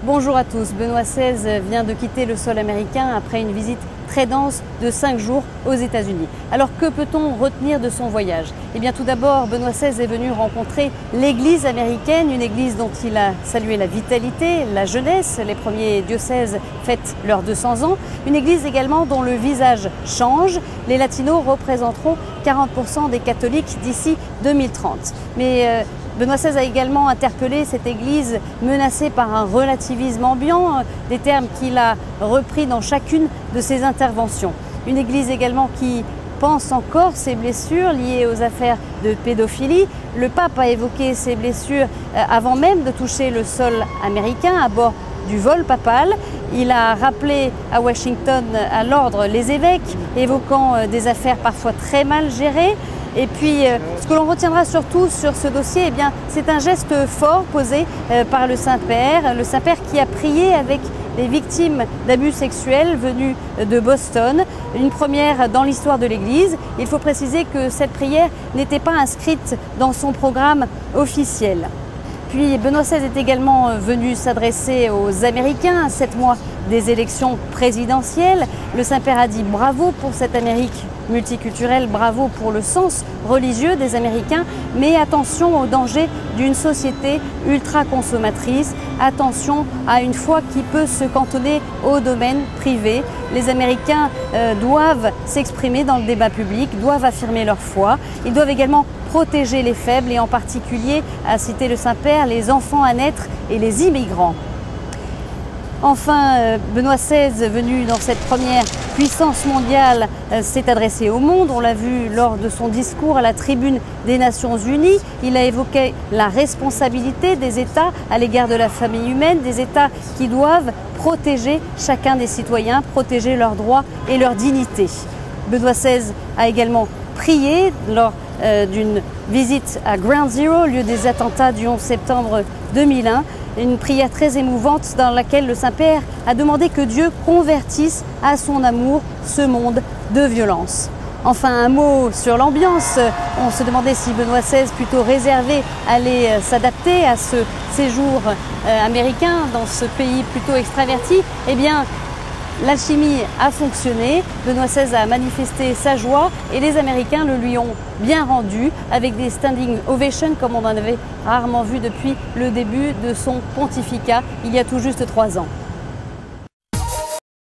Bonjour à tous. Benoît XVI vient de quitter le sol américain après une visite très dense de 5 jours aux États-Unis. Alors que peut-on retenir de son voyage? Eh bien tout d'abord, Benoît XVI est venu rencontrer l'Église américaine, une église dont il a salué la vitalité, la jeunesse. Les premiers diocèses fêtent leurs 200 ans. Une église également dont le visage change. Les latinos représenteront 40% des catholiques d'ici 2030. Mais Benoît XVI a également interpellé cette église menacée par un relativisme ambiant, des termes qu'il a repris dans chacune de ses interventions. Une église également qui pense encore ses blessures liées aux affaires de pédophilie. Le pape a évoqué ces blessures avant même de toucher le sol américain à bord du vol papal. Il a rappelé à Washington à l'ordre les évêques, évoquant des affaires parfois très mal gérées. Et puis, ce que l'on retiendra surtout sur ce dossier, eh bien, c'est un geste fort posé par le Saint-Père qui a prié avec les victimes d'abus sexuels venus de Boston, une première dans l'histoire de l'Église. Il faut préciser que cette prière n'était pas inscrite dans son programme officiel. Puis Benoît XVI est également venu s'adresser aux Américains à 7 mois des élections présidentielles. Le Saint-Père a dit bravo pour cette Amérique multiculturelle, bravo pour le sens religieux des Américains, mais attention au danger d'une société ultra-consommatrice, attention à une foi qui peut se cantonner au domaine privé. Les Américains doivent s'exprimer dans le débat public, doivent affirmer leur foi, ils doivent également protéger les faibles et en particulier, a cité le Saint-Père, les enfants à naître et les immigrants. Enfin, Benoît XVI, venu dans cette première puissance mondiale, s'est adressé au monde. On l'a vu lors de son discours à la tribune des Nations Unies. Il a évoqué la responsabilité des États à l'égard de la famille humaine, des États qui doivent protéger chacun des citoyens, protéger leurs droits et leur dignité. Benoît XVI a également prié lors d'une visite à Ground Zero, lieu des attentats du 11 septembre 2001. Une prière très émouvante dans laquelle le Saint-Père a demandé que Dieu convertisse à son amour ce monde de violence. Enfin, un mot sur l'ambiance. On se demandait si Benoît XVI, plutôt réservé, allait s'adapter à ce séjour américain dans ce pays plutôt extraverti. Eh bien, l'alchimie a fonctionné, Benoît XVI a manifesté sa joie et les Américains le lui ont bien rendu avec des standing ovations comme on en avait rarement vu depuis le début de son pontificat il y a tout juste 3 ans.